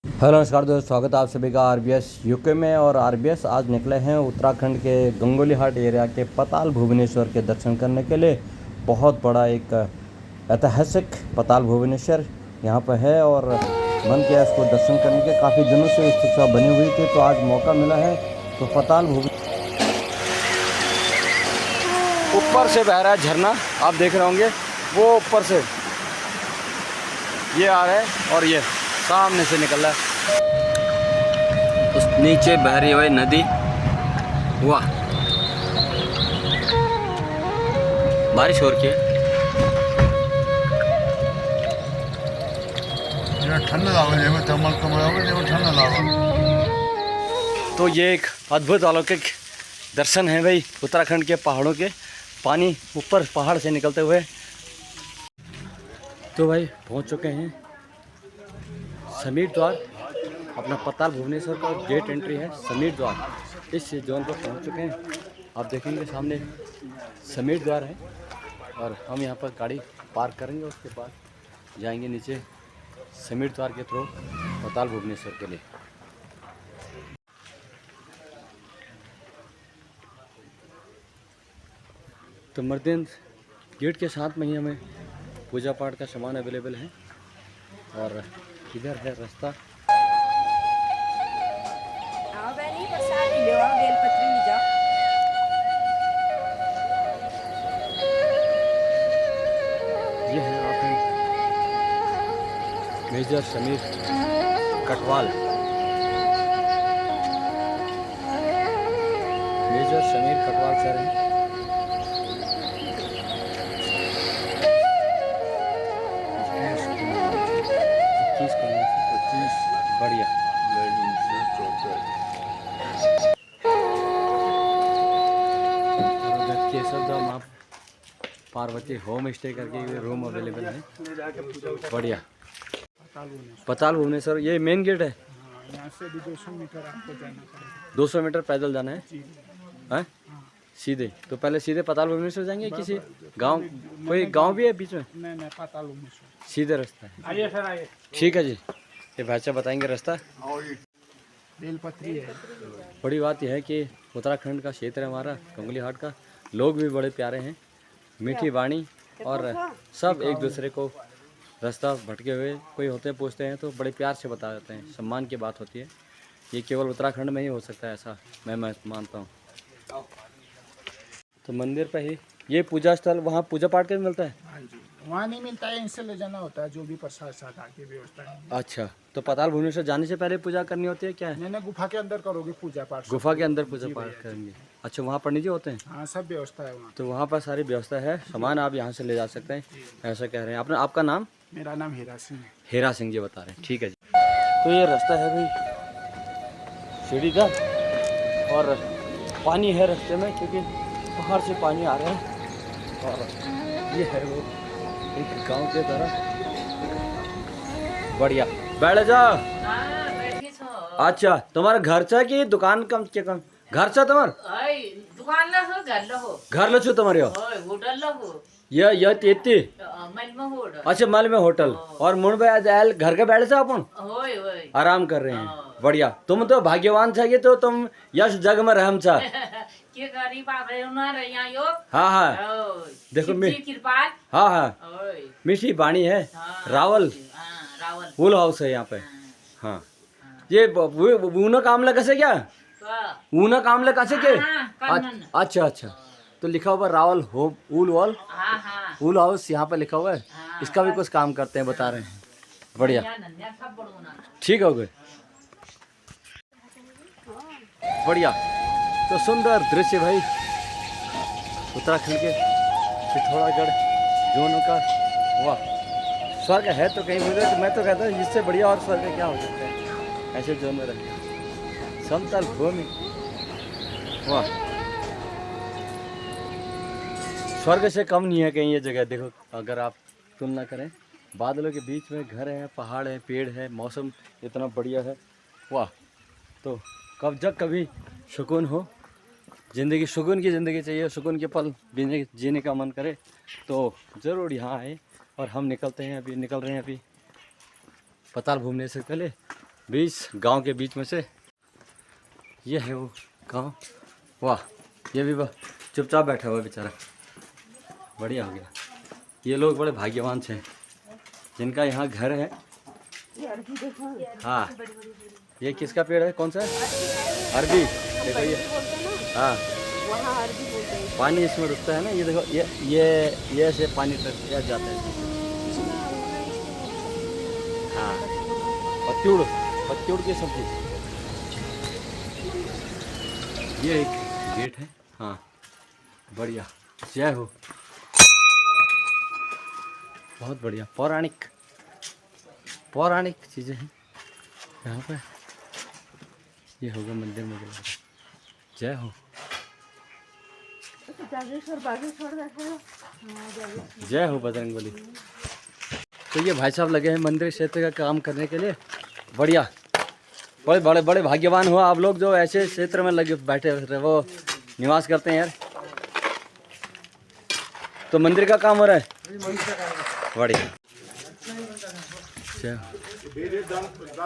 Hello नमस्कार दोस्तों, स्वागत है आप सभी का आरबीएस यूके में। और आरबीएस आज निकले हैं उत्तराखंड के गंगोली हाट एरिया के पताल भुवनेश्वर के दर्शन करने के लिए। बहुत बड़ा एक ऐतिहासिक पताल भुवनेश्वर यहाँ पर है और मन किया इसको दर्शन करने के। काफ़ी दिनों से उत्सुकता बनी हुई थी, तो आज मौका मिला है। तो पताल ऊपर से बह रहा है झरना, आप देख रहे होंगे वो ऊपर से ये आ रहा है और ये सामने से निकल रहा है। उस नीचे बह रही हुई नदी, वाह बारिश हो रही है। तो ये एक अद्भुत अलौकिक दर्शन है भाई, उत्तराखंड के पहाड़ों के पानी ऊपर पहाड़ से निकलते हुए। तो भाई पहुंच चुके हैं समीर द्वार, अपना पताल भुवनेश्वर का गेट एंट्री है समीर द्वार। इस जोन पर पहुंच चुके हैं। आप देखेंगे सामने समीर द्वार है और हम यहां पर गाड़ी पार्क करेंगे, उसके बाद जाएंगे नीचे समीर द्वार के थ्रू पताल भुवनेश्वर के लिए। तो मर्दिन गेट के साथ में ही हमें पूजा पाठ का सामान अवेलेबल है और इधर है रास्ता। ये है आप major Sameer Katwal, major Sameer Katwal sir हैं। बढ़िया केशव धाम आप पार्वती होम स्टे करके रूम अवेलेबल है। बढ़िया पताल भुवनेश्वर ये मेन गेट है। यहाँ से भी 200 मीटर आपको जाना पड़ेगा। 200 मीटर पैदल जाना है हैं सीधे? तो पहले सीधे पताल भुवनेश्वर जाएंगे, किसी गांव कोई गांव भी है बीच में? नहीं पताल भुवनेश्वर सीधे रास्ता है। आइए सर आइए। ठीक है जी, ये भाई साहब बताएंगे रास्ता। बेलपत्री है। बड़ी बात यह है कि उत्तराखंड का क्षेत्र है हमारा गंगोली हाट का, लोग भी बड़े प्यारे हैं, मीठी वाणी और सब एक दूसरे को रास्ता भटके हुए कोई होते हैं पूछते हैं तो बड़े प्यार से बता देते हैं, सम्मान की बात होती है। ये केवल उत्तराखंड में ही हो सकता है, ऐसा मैं मानता हूँ। तो मंदिर पे ही ये पूजा स्थल, वहाँ पूजा पाठ का भी मिलता है? हाँ जी, वहाँ नहीं मिलता है, इनसे ले जाना होता है, जो भी प्रसाद साथ आके व्यवस्था है। अच्छा, तो पताल भुवनेश्वर जाने से पहले पूजा करनी होती है क्या है? नहीं गुफा के अंदर करोगे पूजा पाठ। गुफा के अंदर पूजा पाठ करेंगे? अच्छा, वहाँ पंडित जी होते हैं? हाँ, सब व्यवस्था है वहाँ। तो वहाँ पर सारी व्यवस्था है, सामान आप यहाँ से ले जा सकते हैं, ऐसा कह रहे हैं। आपने आपका नाम? मेरा नाम हीरा सिंह है। हीरा सिंह जी बता रहे हैं, ठीक है जी। तो ये रास्ता है भाई सीढ़ी का और पानी है रास्ते में, क्योंकि पहाड़ से पानी आ रहा है। और ये है वो एक गांव के तरह। बढ़िया, बैठ जा। अच्छा, तुम्हारा घर चा कि दुकान कम के कम? घर चा तुम्हार दुकान ला हो घर ला हो घर लो तुम्हारे होटल ला हो ये तेती। मन में होड अच्छा, मल में होटल और मुड़ में आज आयल घर के बैठ से अपन होय होय आराम कर रहे हैं। बढ़िया, तुम तो भाग्यवान था, ये तो तुम यश जग में रहम था। के गरीब आवे ना रे यहाँ यो हाँ हाँ देखो मैं कृपाल हाँ हाँ होय मीठी बाणी है। रावल रावल फूल हाउस है यहाँ पे। हाँ, ये ऊना कामला कैसे क्या? ऊना कामला कैसे के? अच्छा अच्छा, तो लिखा हुआ रावल होम ऊल वॉल ऊल हाउस यहाँ पे लिखा हुआ है। इसका भी कुछ काम करते हैं, बता रहे हैं। बढ़िया, ठीक हो गए। बढ़िया, तो सुंदर दृश्य भाई उत्तराखंड के पिथौरागढ़ जोन का। वाह, स्वर्ग है तो कहीं मुझे, मैं तो कहता हूँ इससे बढ़िया और स्वर्ग क्या हो सकता है ऐसे जोन में रहे। समतल भूमि, वाह, स्वर्ग से कम नहीं है कहीं ये जगह। देखो अगर आप तुलना करें, बादलों के बीच में घर है, पहाड़ है, पेड़ है, मौसम इतना बढ़िया है। वाह, तो जब कभी सुकून हो, ज़िंदगी सुकून की ज़िंदगी चाहिए, सुकून के पल जीने का मन करे तो ज़रूर यहाँ आए। और हम निकल रहे हैं अभी पताल भुवनेश्वर के लिए। 20 गांव के बीच में से ये है वो गांव। वाह, ये भी चुपचाप बैठा हुआ बेचारा, बढ़िया हो गया। ये लोग बड़े भाग्यवान थे जिनका यहाँ घर है। हाँ, ये किसका पेड़ है, कौन सा है? अरबी। देखो ये, हाँ पानी इसमें रुकता है ना, ये देखो ये ऐसे पानी तक जाता है। हाँ, पत्तियोड़ की सब्जी। ये एक गेट है। हाँ बढ़िया, जय हो। बहुत बढ़िया, पौराणिक चीज़ें हैं यहाँ पे। ये होगा मंदिर में, जय हो। जय हो बजरंगबली। तो ये भाई साहब लगे हैं मंदिर क्षेत्र का काम करने के लिए। बढ़िया, बड़े बड़े भाग्यवान हो आप लोग जो ऐसे क्षेत्र में लगे बैठे वो निवास करते हैं यार। तो मंदिर का काम हो रहा है, बढ़िया।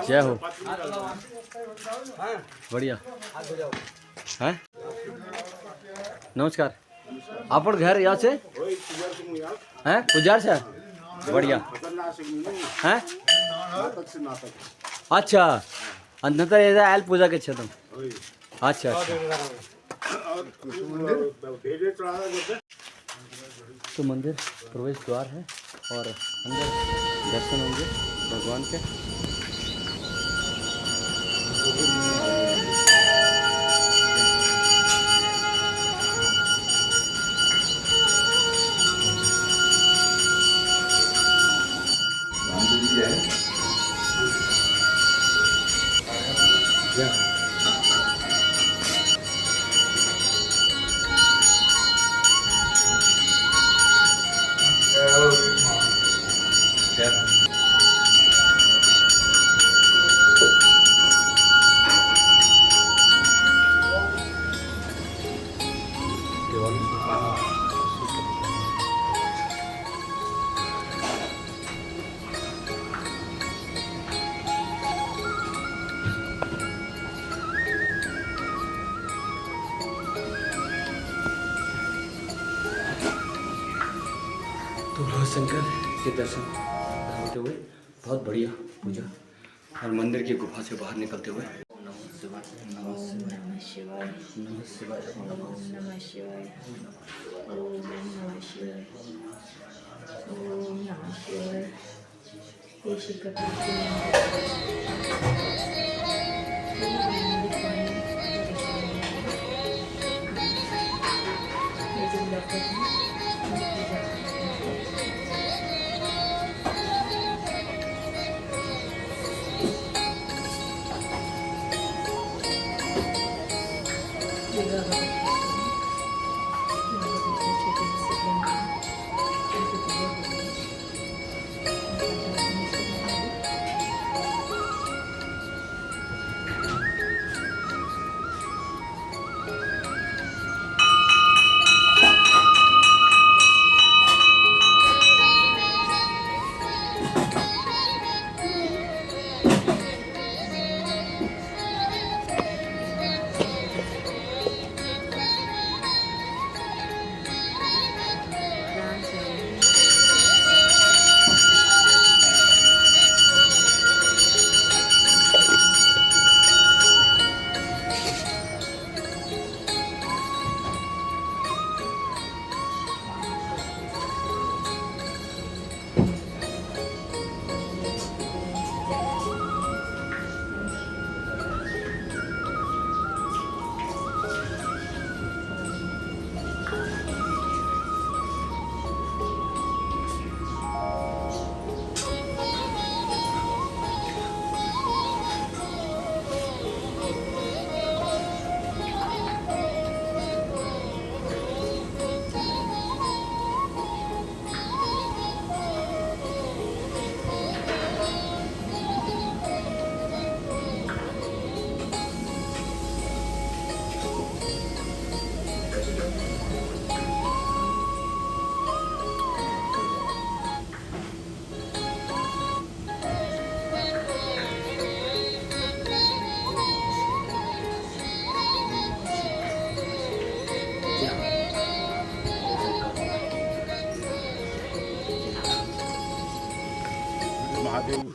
जय हो, बढ़िया है। नमस्कार, आप घर यहाँ से हैं? पुजार से, बढ़िया हैं। अच्छा, अंतर ये आयल पूजा के क्षेत्र। अच्छा तो मंदिर प्रवेश द्वार है और अंदर दर्शन होंगे भगवान के। तो शंकर के दर्शन होते हुए बहुत बढ़िया पूजा, और मंदिर की गुफा से बाहर निकलते हुए नमः शिवाय नमः शिवाय ओम नमः शिवाय ओम नमः शिवाय ओम नमः शिवाय। ये शिकर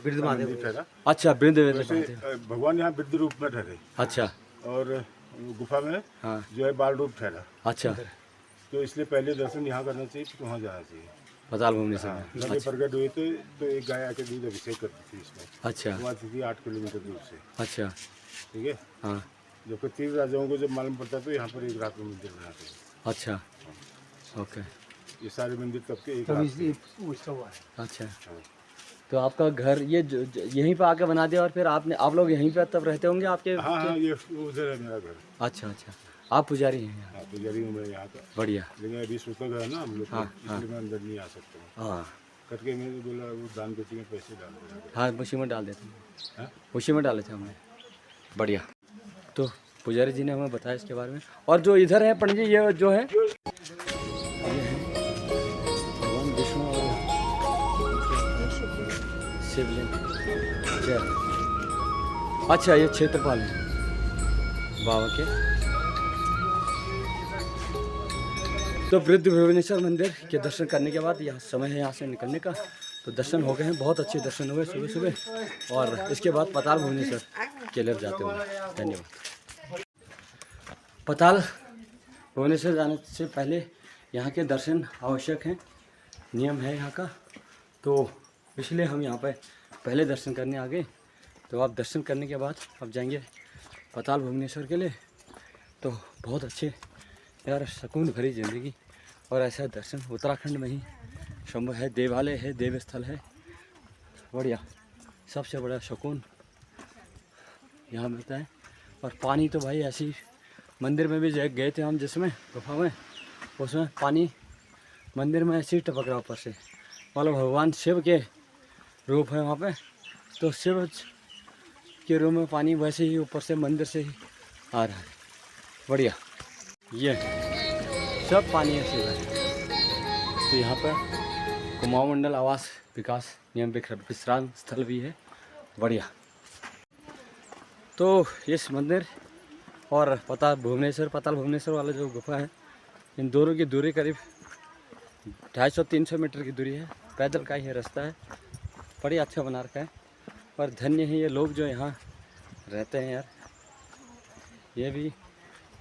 वृद्ध महादेव मंदिर ठहरा। अच्छा वृद्ध वैसे महादेव भगवान यहाँ वृद्ध रूप में ठहरे अच्छा और गुफा में हाँ जो है बाल रूप ठहरा। अच्छा तो इसलिए पहले दर्शन यहाँ करना चाहिए फिर वहाँ जाना चाहिए। पताल भुवनेश्वर हाँ, में नदी प्रकट हुए थे तो एक गाय आके दूध अभिषेक करती थी इसमें। अच्छा वो आती थी 8 किलोमीटर दूर से। अच्छा ठीक है। हाँ जबकि 3 राजाओं को जब मालूम पड़ता तो यहाँ पर एक रात में मंदिर बनाते हैं। अच्छा ओके ये सारे मंदिर तब के एक रात के। अच्छा तो आपका घर ये यहीं पे आके बना दिया और फिर आप लोग यहीं पे तब रहते होंगे आपके हाँ ये उधर है मेरा घर। अच्छा अच्छा आप पुजारी हैं यहाँ हाँ पुजारी हूँ मैं यहाँ का। बढ़िया लेकिन अभी सूखा है ना हम लोग हाँ, इसलिए मैं अंदर नहीं आ सकता हूँ। हाँ करके मैंने बोला वो दान पेटी में पैसे डाल देना। हाँ उसी में डाल देते हैं हाँ? उसी में डाले थे हमने बढ़िया। तो पुजारी जी ने हमें बताया इसके बारे में। और जो इधर है पंडित जी ये जो है ये है भगवान विष्णु और शिवलिंग जय। अच्छा ये क्षेत्रपाल है बाबा के। तो वृद्ध भुवनेश्वर मंदिर के दर्शन करने के बाद यह समय है यहाँ से निकलने का। तो दर्शन हो गए हैं, बहुत अच्छे दर्शन हुए सुबह सुबह। और इसके बाद पताल भुवनेश्वर के लिए जाते हुए धन्यवाद। पताल भुवनेश्वर जाने से पहले यहाँ के दर्शन आवश्यक हैं, नियम है यहाँ का। तो इसलिए हम यहाँ पर पहले दर्शन करने आ गए। तो आप दर्शन करने के बाद अब जाएंगे पताल भुवनेश्वर के लिए। तो बहुत अच्छे यार सुकून भरी ज़िंदगी और ऐसा दर्शन उत्तराखंड में ही संभव है। देवालय है, देव स्थल है, बढ़िया। सबसे बड़ा सुकून यहाँ मिलता है। और पानी तो भाई ऐसी मंदिर में भी गए थे हम जिसमें गुफा में, उसमें पानी मंदिर में ऐसे ही टपक रहा ऊपर से। मतलब भगवान शिव के रूप है वहाँ पे। तो शिव के रूप में पानी वैसे ही ऊपर से मंदिर से ही आ रहा है, बढ़िया। ये सब पानी ऐसे है। तो यहाँ पर कुमाऊं मंडल आवास विकास नियम विश्राम स्थल भी है, बढ़िया। तो इस मंदिर और पताल भुवनेश्वर वाला जो गुफा है, इन दोनों की दूरी करीब 250-300 मीटर की दूरी है। पैदल का ही रास्ता है, बड़ी अच्छा बना रखा है। और धन्य है ये लोग जो यहाँ रहते हैं यार। ये भी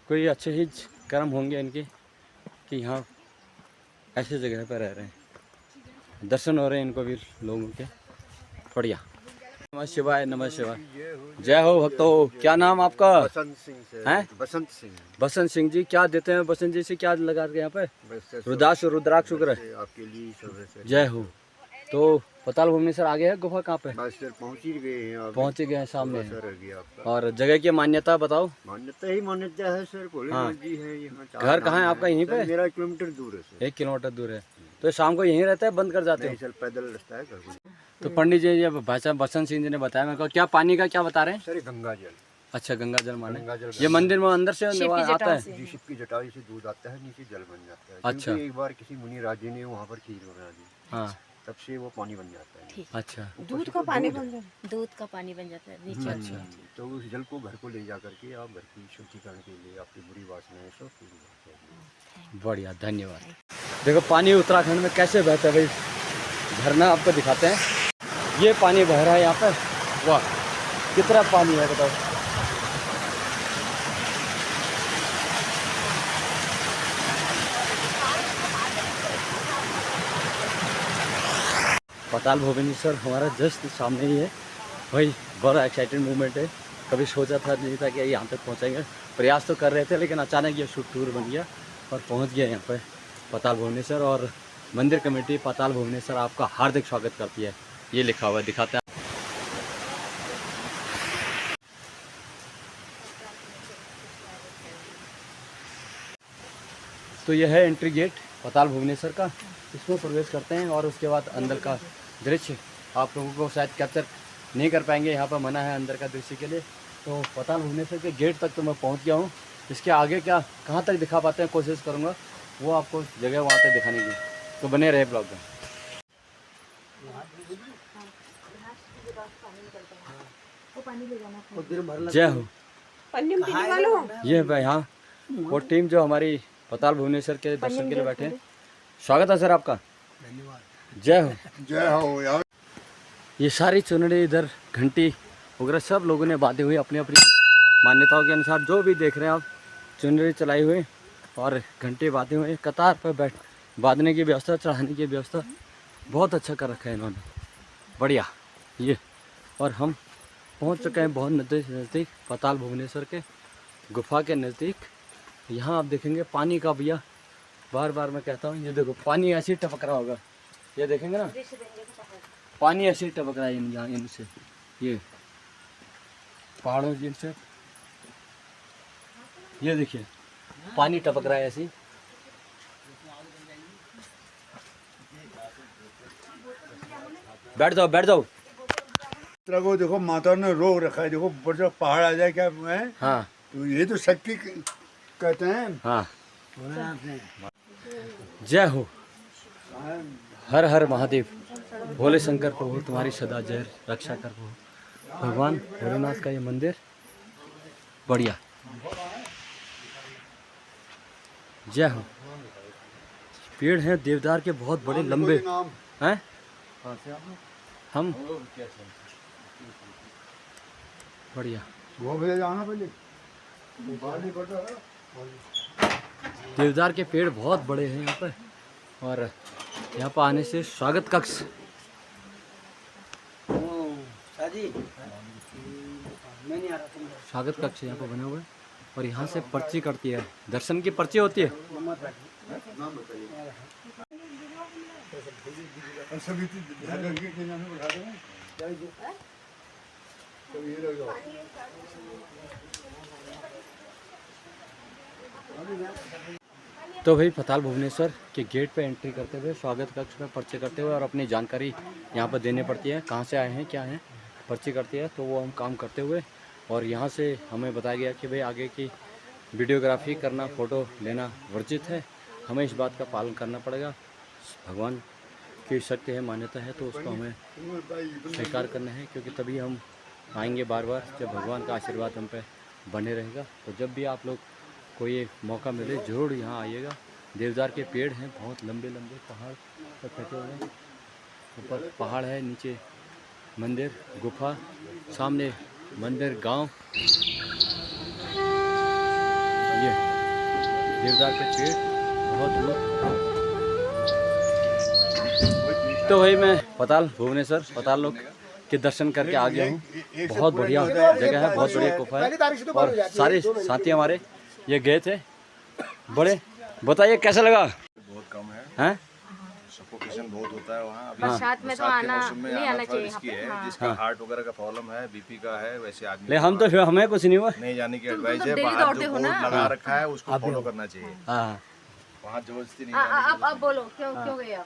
कोई अच्छे ही कर्म होंगे इनके कि यहाँ ऐसे जगह पर रह रहे हैं, दर्शन हो रहे हैं इनको भी लोगों के, बढ़िया। नमः शिवाय, नमः शिवाय, जय हो भक्तों। क्या नाम आपका? बसंत सिंह से हैं? बसंत सिंह। बसंत सिंह जी, क्या देते हैं बसंत जी से? क्या लगा के यहाँ पे? रुद्राक्ष शुक्र है आपके लिए सब है। जय हो। तो पताल भुवनेश्वर आ गया है गुफा कहाँ पे? बस सर पहुँच ही गए हैं आप। पहुँच गए हैं सामने। सर रह गया आपका। और जगह की मान्यता बताओ। मान्यता ही मान्यता है सर, भोलेनाथ जी है यहाँ। घर कहाँ है आपका? यहीं पे? मेरा 1 किलोमीटर दूर है सर। 1 किलोमीटर दूर है। तो शाम को यहीं रहता है, बंद कर जाते नहीं हो? सर पैदल रास्ता है घर को। तो पंडित जी जब भाषा बसंत सिंह जी ने बताया मेरे को, क्या पानी का क्या बता रहे हैं? सर ये गंगा जल। अच्छा गंगा जल माने। गंगा जल ये मंदिर में अंदर से आता है? जी शिव की जटाई से दूध आता है, नीचे जल बन जाता है। अच्छा। क्योंकि एक बार किसी मुनि राजे ने वहाँ पर खीर बना दी, हाँ तब से वो पानी बन जाता है। अच्छा दूध का पानी बन जाता है, दूध का पानी बन जाता है नीचे। अच्छा तो उस जल को घर को ले जा करके आप घर की शुद्धिकरण के लिए आपकी बुरी वासनाएं सब पूरी हो जाएगी। बढ़िया, धन्यवाद। देखो पानी उत्तराखंड में कैसे बहता है भाई, झरना आपको दिखाते हैं। ये पानी बह रहा है यहाँ पे, वाह कितना पानी है बताओ। पताल भुवनेश्वर हमारा जस्ट सामने ही है भाई। बड़ा एक्साइटेड मूवमेंट है। कभी सोचा था नहीं था कि यहाँ तक पहुँचेंगे। प्रयास तो कर रहे थे लेकिन अचानक ये शूट टूर बन गया और पहुँच गया यहाँ पे पताल भुवनेश्वर। और मंदिर कमेटी पताल भुवनेश्वर आपका हार्दिक स्वागत करती है, ये लिखा हुआ दिखाता है। तो यह है एंट्री गेट पताल भुवनेश्वर का। इसमें प्रवेश करते हैं और उसके बाद अंदर का दृश्य आप लोगों को शायद कैप्चर नहीं कर पाएंगे, यहाँ पर मना है अंदर का दृश्य के लिए। तो पताल भुवनेश्वर के गेट तक तो मैं पहुँच गया हूँ। इसके आगे क्या कहाँ तक दिखा पाते हैं कोशिश करूँगा वो आपको जगह वहाँ तक दिखाने की। तो बने रहे ब्लॉग में। जय हो। ये भाई हाँ वो टीम जो हमारी पताल भुवनेश्वर के दर्शन के लिए बैठे हैं। स्वागत है सर आपका, धन्यवाद। जय हो। जय हो यार। ये सारी चुनरी इधर घंटी वगैरह सब लोगों ने बांधे हुए अपनी अपनी मान्यताओं के अनुसार। जो भी देख रहे हैं आप, चुनरी चलाई हुई और घंटे बांधे हुए, कतार पर बांधने की व्यवस्था, चढ़ाने की व्यवस्था बहुत अच्छा कर रखा है इन्होंने, बढ़िया। ये और हम पहुंच चुके हैं बहुत नज़दीक पाताल भुवनेश्वर के गुफा के नज़दीक। यहाँ आप देखेंगे पानी का, भैया बार बार मैं कहता हूँ, ये देखो पानी ऐसे ही टपक रहा होगा, ये देखेंगे ना पानी ऐसे ही टपक रहा है यहाँ इनसे, ये पहाड़ों जिनसे, ये देखिए पानी टपक रहा है ऐसे ही। बैठ जाओ बैठ जाओ। तरह को देखो माता ने रोक रखा है, देखो ऊपर से पहाड़ आ जाए क्या है। हाँ तो ये तो शक्ति कहते हैं। हाँ, जय हो, हर हर महादेव, भोले शंकर प्रभु तुम्हारी सदा जय रक्षा कर प्रभु। भगवान भोलेनाथ का ये मंदिर बढ़िया, जय हो। पेड़ हैं देवदार के बहुत बड़े लंबे हैं। हम बढ़िया, वो भैया जाना पहले देवदार के पेड़ बहुत बड़े हैं यहाँ पर, और यहाँ पर आने से स्वागत कक्ष, स्वागत कक्ष यहाँ पर बना हुआ है। और यहाँ से पर्ची कटती है, दर्शन की पर्ची होती है। तो भाई पाताल भुवनेश्वर के गेट पे एंट्री करते हुए, स्वागत कक्ष में पर्ची करते हुए और अपनी जानकारी यहाँ पर देनी पड़ती है, कहाँ से आए हैं क्या है, पर्ची करती है। तो वो हम काम करते हुए, और यहाँ से हमें बताया गया कि भाई आगे की वीडियोग्राफी करना, फ़ोटो लेना वर्जित है, हमें इस बात का पालन करना पड़ेगा। भगवान की शक्ति है, मान्यता है, तो उसको हमें स्वीकार करना है, क्योंकि तभी हम आएंगे बार बार जब भगवान का आशीर्वाद हम पे बने रहेगा। तो जब भी आप लोग को ये मौका मिले ज़रूर यहाँ आइएगा। देवदार के पेड़ हैं, बहुत लंबे लंबे, पहाड़ पर कटे हुए हैं, ऊपर पहाड़ है, नीचे मंदिर, गुफा, सामने मंदिर, गांव, ये देवदार के पेड़ बहुत दूर। तो भाई मैं पाताल भुवनेश्वर, पाताल लोक के दर्शन करके आ गया हूँ। बहुत बढ़िया जगह है, बहुत बढ़िया गुफा है, और सारे साथी हमारे ये गए थे। बड़े बताइए कैसा लगा? बहुत कम है, हैं? सफोकेशन बहुत होता है वहाँ। अभी बरसात में तो बरसात के आना मौसम में नहीं आना आना थोड़ा चाहिए रिस्की यहाँ पे। है, जिसका हार्ट वगैरह का प्रॉब्लम है, बीपी का है, वैसे आदमी ले हम तो फिर हमें कुछ नहीं हुआ। नहीं जाने की एडवाइस है। डेली बाहर दौड़ते जो हो बोर्ड ना। लगा रखा है उसको फॉलो करना चाहिए। हाँ वहाँ जबरदस्ती नहीं जाने अब बोलो क्यों क्यों गए आप?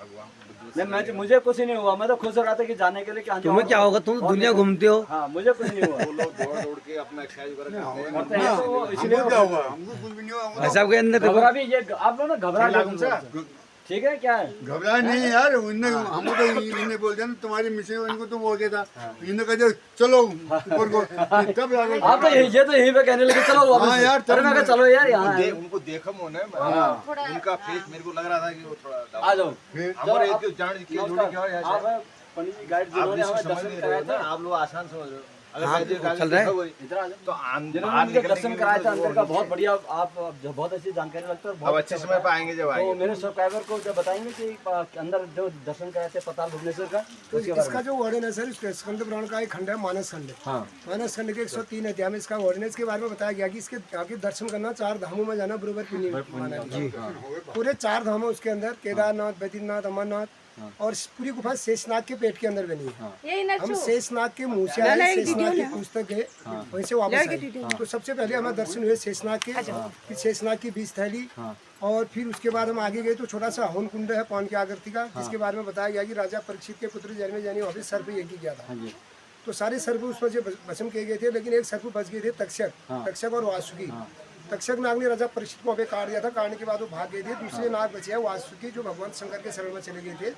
नहीं, मैं मुझे कुछ नहीं हुआ, मैं तो खुश हो रहा था कि जाने के लिए। क्या तुम्हें क्या होगा, तुम दुनिया घूमते हो। हाँ, मुझे कुछ नहीं हुआ। वो लोग दौड़ दौड़ के अपना एक्सरसाइज वगैरह करते हैं। हैं तो इसलिए हमको क्या हुआ? हमको कुछ भी नहीं हुआ। भाई साहब के अंदर देखो, घबरा भी, ये आप लोग ना घबरा गए, ठीक है क्या है? घबरा नहीं यार, उनने हमको तो इन्हें बोल दिया ना तुम्हारी मिसेज, इनको तो बोल दिया था, इन्हें कह दिया चलो ऊपर को, तब आ गए। आप तो ये तो यहीं पे कहने लगे चलो वापस। हाँ यार, अरे मैं कहा चलो यार यहाँ है। उनको देखा मोने उनका फेस मेरे को लग रहा था कि वो थोड़ा आ जाओ। हमारे एक जान के जोड़ी क्या है आप हैं पंडित जी, गाइड जिन्होंने आप हमें समझ दर्शन नहीं कराया रहे था। आप लोग आसान समझ रहे हो। अगर हाँ, चल रहा है। इधर आ जाओ। तो जिन्होंने मुझे दर्शन कराया था अंदर का, बहुत बढ़िया, आप बहुत अच्छी जानकारी लगता है। अब अच्छे समय पे आएंगे जब तो आएंगे। मेरे सब्सक्राइबर को जब बताएंगे कि अंदर जो दर्शन कराए थे पाताल भुवनेश्वर का, तो उसके बारे इसका में। जो ऑर्डिनेंस है, इसके स्कंद पुराण का एक खंड है मानस खंड। हाँ मानस खंड के 103 अध्याय में इसका ऑर्डिनेंस के बारे में बताया गया कि इसके आगे दर्शन करना 4 धामों में जाना बराबर पुण्य माना जी। पूरे 4 धामों उसके अंदर, केदारनाथ, बद्रीनाथ, अमरनाथ, और पूरी गुफा शेषनाग के पेट के अंदर बनी है। यही हम शेषनाग के मुंह से आए, शेषनाग की पुस्तक है, वहीं से वापस आए। तो सबसे पहले हमारे दर्शन हुए शेषनाग के, फिर शेषनाग की 20 थैली, और फिर उसके बाद हम आगे गए तो छोटा सा हवन कुंड है पान की आकृति का, जिसके बारे में बताया गया कि राजा परीक्षित के पुत्र जन्मेजय ने वहाँ पे सर्प यज्ञ किया था। तो सारे सर्प उसमें से भस्म किए गए थे, लेकिन एक सर्प बच गए थे, तक्षक और वासुकी। तक्षक नाग ने राजा परीक्षित को वहाँ काट दिया था, काटने के बाद वो भाग गए थे। दूसरे नाग बचे हैं वासुकी, जो भगवान शंकर के शरण में चले गए थे,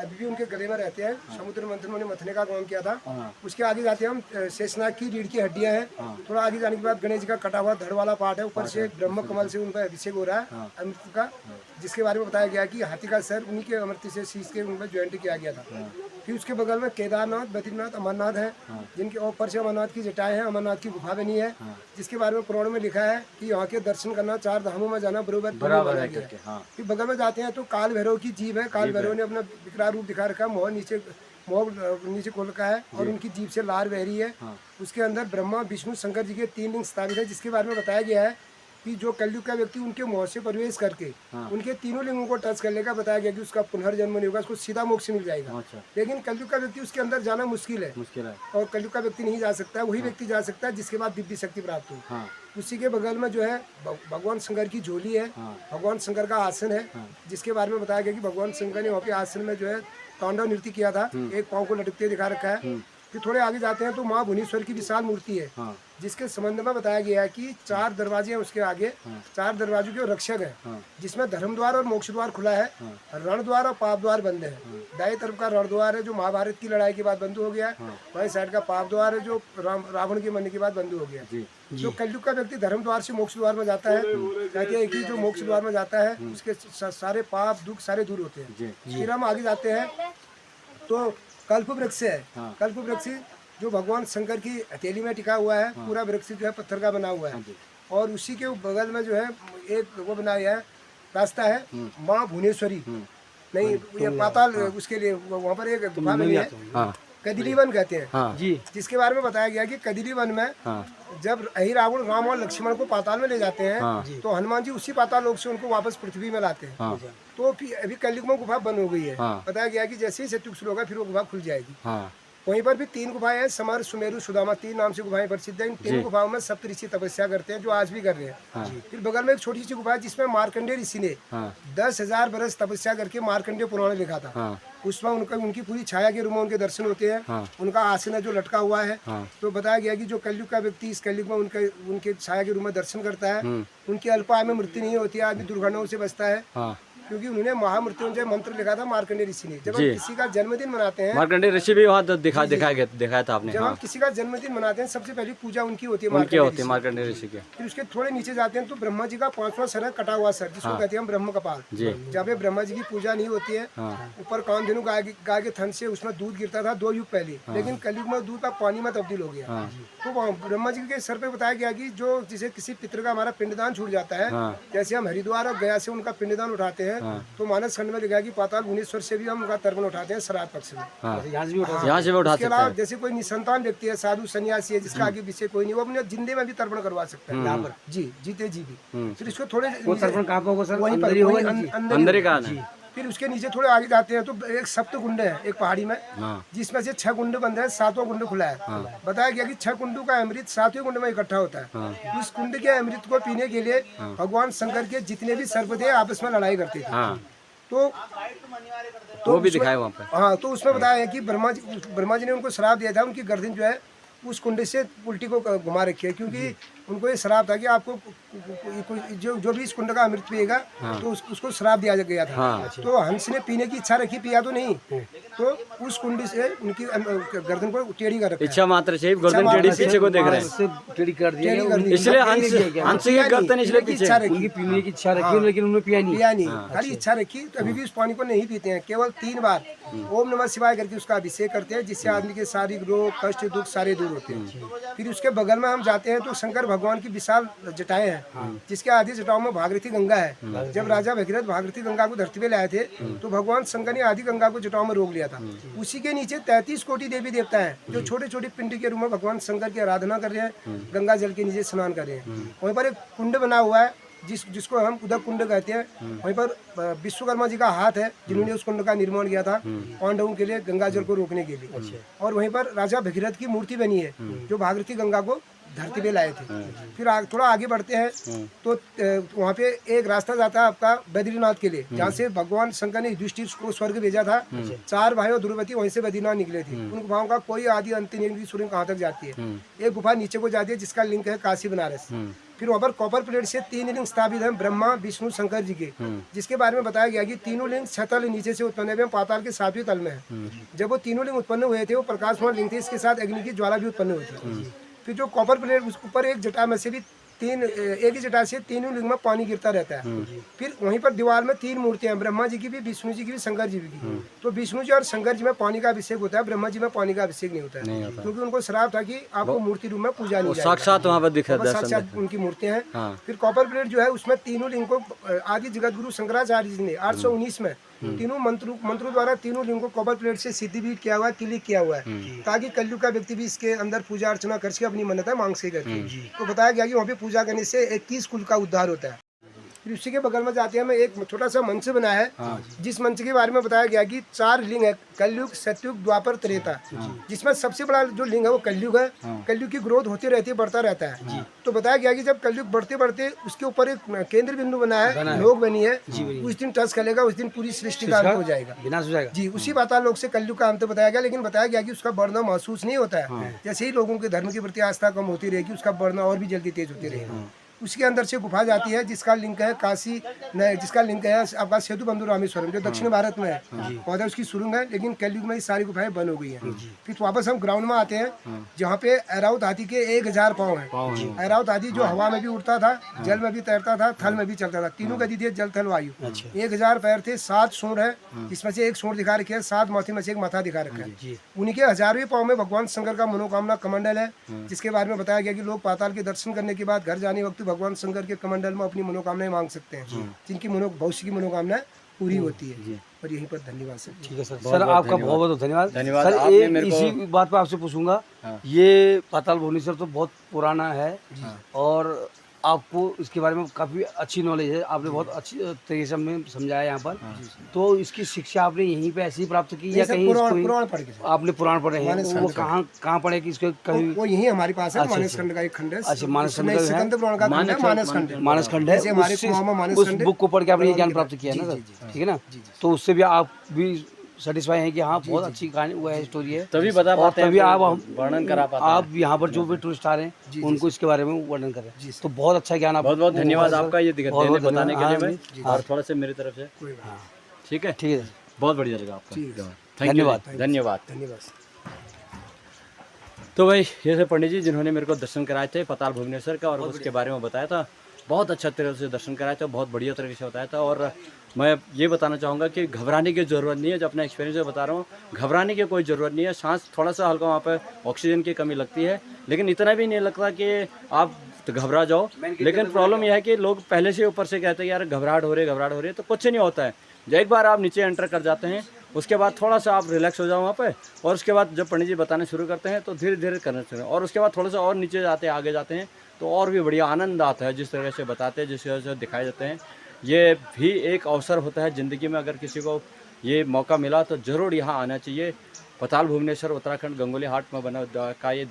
अभी भी उनके गले में रहते हैं। समुद्र मंथन ने मथने का काम किया था। उसके आगे जाते हैं हम, शेषनाग की रीढ़ की हड्डियां हैं। थोड़ा आगे जाने के बाद गणेश जी का कटा हुआ धड़ वाला पार्ट है, ऊपर से ब्रह्म कमल से उनका अभिषेक हो रहा है अमृत का, जिसके बारे में बताया गया कि हाथी का सर उन्हीं के अमृत से शीश के उनमें ज्वाइंट किया गया था। फिर उसके बगल में केदारनाथ, बद्रीनाथ, अमरनाथ है, जिनके ऊपर से अमरनाथ की जटाएं हैं, अमरनाथ की गुफा बनी है, जिसके बारे में पुराण में लिखा है कि यहाँ के दर्शन करना 4 धामों में जाना बराबर है करके। फिर बगल में जाते हैं तो काल भैरव की जीभ है, काल भैरव ने अपना विकराल रूप दिखा रखा है, मुँह नीचे खोल रखा है और उनकी जीभ से लार बह रही है। उसके अंदर ब्रह्मा, विष्णु, शंकर जी के 3 लिंग स्थापित है, जिसके बारे में बताया गया है कि जो कलयुग का व्यक्ति उनके मुँह से प्रवेश करके उनके तीनों लिंगों को टच करने का बताया गया कि उसका पुनर्जन्म नहीं होगा, उसको सीधा मोक्ष मिल जाएगा। लेकिन कलयुग का व्यक्ति उसके अंदर जाना मुश्किल है और कलयुग का व्यक्ति नहीं जा सकता है, वही व्यक्ति जा सकता है जिसके बाद दिव्य शक्ति प्राप्त हो। उसी के बगल में जो है भगवान शंकर की झोली है, भगवान शंकर का आसन है, जिसके बारे में बताया गया कि भगवान शंकर ने वहाँ पे आसन में जो है तांडव नृत्य किया था, एक पाँव को लटकते दिखा रखा है। फिर थोड़े आगे जाते हैं तो माँ भुवनेश्वर की विशाल मूर्ति है, जिसके संबंध में बताया गया है कि 4 दरवाजे हैं उसके आगे, 4 दरवाजों के रक्षक है, जिसमें धर्म द्वार और मोक्ष द्वार खुला है, रण द्वार और पाप द्वार बंद है। दाएं तरफ का रण द्वार है जो महाभारत की लड़ाई के बाद बंद हो गया है, बाएं साइड का पाप द्वार है जो रावण के मरने के बाद बंद हो गया। जो कलयुग का व्यक्ति धर्म द्वार से मोक्ष द्वार में जाता है, कहते हैं कि जो मोक्ष द्वार में जाता है उसके सारे पाप दुख सारे दूर होते हैं। फिर हम आगे जाते हैं तो कल्प वृक्ष है, कल्प वृक्ष जो भगवान शंकर की हथेली में टिका हुआ है, पूरा वृक्ष जो है पत्थर का बना हुआ है और उसी के बगल में जो है एक वो बनाया है रास्ता है माँ भुवनेश्वरी, नहीं ये पाताल, उसके लिए वहाँ पर एक गुफा बनी है, कदिली वन कहते हैं जी, जिसके बारे में बताया गया कि कदिली वन में जब अहि रावण, राम और लक्ष्मण को पाताल में ले जाते हैं तो हनुमान जी उसी पाताल लोक से उनको वापस पृथ्वी में लाते हैं। तो फिर अभी कलयुग में गुफा बंद हो गई है, बताया गया कि जैसे ही सतयुग शुरू होगा फिर वो गुफा खुल जाएगी। वहीं पर भी 3 गुफाएं हैं, समर, सुमेरु, सुदामा, 3 नाम से गुफाएं प्रसिद्ध हैं। इन 3 गुफाओं में सप्त ऋषि तपस्या करते हैं, जो आज भी कर रहे हैं। फिर बगल में एक छोटी सी गुफा है जिसमें मार्कंडेय ऋषि ने 10,000 बरस तपस्या करके मार्कंडेय पुराण लिखा था। उसमें उनकी पूरी छाया के रूप में उनके दर्शन होते हैं, उनका आसन है जो लटका हुआ है। तो बताया गया कि जो कलयुग का व्यक्ति इस कलयुग में उनके छाया के रूप में दर्शन करता है, उनकी अल्पायु में मृत्यु नहीं होती है, आदमी दुर्घटनाओं से बचता है, क्योंकि उन्होंने महामृत्युंजय मंत्र लिखा था मार्कंडेय ऋषि ने। जब हम किसी का जन्मदिन मनाते हैं, मार्कंडेय ऋषि भी वहाँ दिखाया था आपने, जब हम किसी का जन्मदिन मनाते हैं सबसे पहली पूजा उनकी होती है, मार्कंडेय ऋषि की। फिर उसके थोड़े नीचे जाते हैं तो ब्रह्मा जी का 5वां सर है, कटा हुआ सर, जिसको कहते हैं हम ब्रह्म कपाल। जब ब्रह्मा जी की पूजा नहीं होती है, ऊपर कामधेनु गाय के थन से उसमें दूध गिरता था 2 युग पहले, लेकिन कलयुग में दूध का पानी में तब्दील हो गया। तो ब्रह्मा जी के सर पे बताया गया कि जो जिसे किसी पितृ का हमारा पिंडदान छूट जाता है, जैसे हम हरिद्वार और गया से उनका पिंडदान उठाते हैं, तो मानस खंड में लिखा कि पाताल भुवनेश्वर से भी हम उनका तर्पण उठाते हैं श्राद्ध पक्ष में, यहाँ से भी उठा सकते हैं। जैसे कोई निसंतान व्यक्ति है, साधु सन्यासी है, जिसका आगे विषय कोई नहीं, वो अपने जिंदे में भी तर्पण करवा सकता है यहाँ पर जी, जीते जी भी। फिर इसको थोड़े अंदर ही का। फिर उसके नीचे थोड़े आगे जाते हैं तो एक सप्त कुंड है एक पहाड़ी में, जिसमें से 6 कुंड बंद है, 7वां कुंड खुला है। बताया गया कि 6 कुंडों का अमृत 7वें कुंड में इकट्ठा होता है। इस कुंड के अमृत को पीने के लिए भगवान शंकर के जितने भी सर्प थे आपस में लड़ाई करते थे। तो वो भी दिखाया वहाँ पर। हाँ, तो उसमें बताया है कि ब्रह्मा जी ने उनको श्राप दिया था, उनकी गर्दन जो है उस कुंडे से उल्टी को घुमा रखी है, क्योंकि उनको ये श्राप था कि आपको जो भी इस कुंड का अमृत पिएगा तो उसको श्राप दिया गया था। तो हंस ने पीने की इच्छा रखी, पिया तो नहीं, तो उस कुंड से उनकी गर्दन को टेढ़ी कर रखा, इच्छा मात्र से गर्दन टेढ़ी पीछे को देख रहे हैं, टेढ़ी कर दिया, इसलिए हंस की गर्दन इसलिए पीछे उनकी पीने की इच्छा रखी, लेकिन उन्होंने पिया नहीं, खाली इच्छा रखी। तो अभी भी उस पानी को नहीं पीते हैं, केवल 3 बार ओम नमः शिवाय करके उसका अभिषेक करते हैं, जिससे आदमी के शारीरिक रोग, कष्ट, दुख सारे दूर होते हैं। फिर उसके बगल में हम जाते हैं तो शंकर भगवान की विशाल जटाएं हैं, जिसके आधी जटाओं में भागीरथी गंगा है। जब राजा भगीरथ भागीरथी गंगा को धरती पे लाए थे तो भगवान शंकर ने आधी गंगा को जटाओं में रोक लिया था। उसी के नीचे 33 कोटि देवी देवता हैं, जो छोटे छोटे पिंड के रूप में भगवान शंकर की आराधना कर रहे हैं, गंगा जल के नीचे स्नान कर रहे हैं। वहीं पर एक कुंड बना हुआ है जिसको हम उदक कुंड कहते हैं। वहीं पर विश्वकर्मा जी का हाथ है, जिन्होंने उस कुंड का निर्माण किया था पांडवों के लिए, गंगा जल को रोकने के लिए। और वहीं पर राजा भगीरथ की मूर्ति बनी है, जो भागीरथी गंगा को धरती पे लाए थे। फिर थोड़ा आगे बढ़ते हैं तो वहाँ पे एक रास्ता जाता है आपका बद्रीनाथ के लिए, जहाँ से भगवान शंकर ने युधिष्ठिर को स्वर्ग भेजा था। 4 भाई और द्रौपदी वहीं से बद्रीनाथ निकले थे। उन गुफाओं का कोई आदि अंत नहीं, सूर्य कहाँ तक जाती है। एक गुफा नीचे को जाती है जिसका लिंक है काशी बनारस। फिर वहाँ पर कॉपर प्लेट से 3 लिंग स्थापित हैं, ब्रह्मा, विष्णु, शंकर जी के, जिसके बारे में बताया गया कि तीनों लिंग छतल नीचे से उत्पन्न हुए, पाताल के 7वें तल में है। जब वो तीनों लिंग उत्पन्न हुए थे वो प्रकाशमान लिंग थे, इसके साथ अग्नि की ज्वाला भी उत्पन्न हुई थी। फिर जो कॉपर प्लेट उस ऊपर एक जटा में से भी एक ही जटा से तीनों लिंग में पानी गिरता रहता है। फिर वहीं पर दीवार में 3 मूर्तियां हैं, ब्रह्मा जी की भी, विष्णु जी की भी, शंकर जी की। तो विष्णु जी और शंकर जी में पानी का अभिषेक होता है, ब्रह्मा जी में पानी का अभिषेक नहीं होता है, क्योंकि उनको श्राप था कि आपको मूर्ति रूप में पूजा नहीं जाएगा। साक्षात वहाँ पर दिख रहा है, साक्षात उनकी मूर्तियां हैं। हाँ। फिर कॉपर प्लेट जो है उसमें तीनों लिंग को आदि जगत गुरु शंकराचार्य जी ने 819 में तीनों मंत्रों द्वारा तीनों लिंग को कॉपर प्लेट से सिद्धि भी किया हुआ है, क्लिक किया हुआ है, ताकि कलयुग का व्यक्ति भी इसके अंदर पूजा अर्चना करके अपनी मन्नता मांग से करके। तो बताया गया कि वहाँ पे पूजा करने से 21 कुल का उद्धार होता है। फिर उसी के बगल में जाते हैं, मैं एक छोटा सा मंच बनाया है, जिस मंच के बारे में बताया गया कि 4 लिंग है, कलयुग, सतयुग, द्वापर, त्रेता, जिसमें सबसे बड़ा जो लिंग है वो कलयुग है। कलयुग की ग्रोथ होती रहती है, बढ़ता रहता है। तो बताया गया कि जब कलयुग बढ़ते बढ़ते उसके ऊपर एक केंद्र बिंदु बना है, लोक बनी है, उस दिन टच करेगा, उस दिन पूरी सृष्टि का अंत हो जाएगा, विनाश हो जाएगा। जी, उसी पाताल लोक से कलयुग का अंत बताया गया। लेकिन बताया गया कि उसका बढ़ना महसूस नहीं होता है। जैसे ही लोगों के धर्म के प्रति आस्था कम होती रहेगी, उसका बढ़ना और भी जल्दी तेज होती रहेगी। उसके अंदर से गुफा जाती है जिसका लिंक है काशी, जिसका लिंक है आपका सेतु बंधु रामेश्वरम, जो दक्षिण भारत में है। पौधा उसकी सुरंग है, लेकिन कलयुग में ये सारी गुफाएं बंद हो गई हैं। फिर वापस हम ग्राउंड में आते हैं, जहाँ पे ऐरावत हाथी के 1000 पाँव हैं। ऐरावत हाथी जो हवा में भी उड़ता था, जल में भी तैरता था, थल में भी चलता था, तीनों गति थी, जल थल वायु। 1000 पैर थे, 7 सूंड है, जिसमें से एक सूंड दिखा रखी है, 7 माथे में से एक माथा दिखा रखा है। उन्हीं के 1000वें पाँव में भगवान शंकर का मनोकामना कमंडल है, जिसके बारे में बताया गया कि लोग पाताल के दर्शन करने के बाद घर जाने वक्त भगवान शंकर के कमंडल में अपनी मनोकामनाएं मांग सकते हैं, जिनकी भविष्य की मनोकामनाएं पूरी होती है। और यहीं पर धन्यवाद सर। ठीक है सर। सर आपका बहुत बहुत धन्यवाद। धन्यवाद। सर आपने एक मेरे को- इसी बात पे आपसे पूछूंगा, ये पाताल भुवनेश्वर तो बहुत पुराना है और आपको इसके बारे में काफ़ी अच्छी नॉलेज है, आपने बहुत अच्छी तरीके से हमें समझाया यहाँ पर। तो इसकी शिक्षा आपने यहीं पे ऐसे ही प्राप्त की या कहीं पुराण पढ़ के आपने पुराण पढ़े हैं? तो वो कहाँ पढ़े कि इसको कहीं? वो यही हमारे पास है, मानस खंड का एक खंड है। अच्छा, मानस खंड का है। स्कंद पुराण का खंड है, मानस खंड है। मानस खंड है, जैसे हमारे कुआं में मानस उस खंड है, बुक को पढ़ के आपने ये ज्ञान प्राप्त किया है ना जी, सर? ठीक है ना? तो उससे भी आप भी सेटिस्फाई हैं कि हाँ बहुत अच्छी कहानी वो है, स्टोरी है, तभी बता और पाते हैं, तभी आप वर्णन करा पाते हैं। आप यहाँ पर जो भी टूरिस्ट आ रहे हैं उनको इसके बारे में वर्णन करें। तो बहुत अच्छा ज्ञान आप, बहुत बहुत धन्यवाद सर। आपका ये बहुत बहुत बताने के लिए धन्यवाद। मैं, और थोड़ा सा मेरी तरफ से ठीक है। ठीक है सर। बहुत बढ़िया लगा आपका, थैंक यू, धन्यवाद। धन्यवाद। धन्यवाद। तो भाई ये थे पंडित जी जिन्होंने मेरे को दर्शन कराए थे पाताल भुवनेश्वर का, और उसके बारे में बताया था। बहुत अच्छा तरह से दर्शन कराया था, बहुत बढ़िया तरीके से बताया था। और मैं ये बताना चाहूँगा कि घबराने की ज़रूरत नहीं है, जो अपना एक्सपीरियंस से बता रहा हूँ, घबराने की कोई ज़रूरत नहीं है। सांस थोड़ा सा हल्का वहाँ पर ऑक्सीजन की कमी लगती है, लेकिन इतना भी नहीं लगता कि आप घबरा जाओ। लेकिन प्रॉब्लम यह है कि लोग पहले से ऊपर से कहते हैं यार घबराहट हो रही है, तो कुछ नहीं होता है। जब एक बार आप नीचे एंटर कर जाते हैं, उसके बाद थोड़ा सा आप रिलैक्स हो जाओ वहाँ पे, और उसके बाद जब पंडित जी बताने शुरू करते हैं तो धीरे धीरे करना शुरू, और उसके बाद थोड़ा सा और नीचे जाते हैं, आगे जाते हैं, तो और भी बढ़िया आनंद आता है। जिस तरह से बताते हैं, जिस तरह से दिखाए जाते हैं, ये भी एक अवसर होता है ज़िंदगी में। अगर किसी को ये मौका मिला तो ज़रूर यहाँ आना चाहिए। पाताल भुवनेश्वर उत्तराखंड गंगोली हाट में बना का ये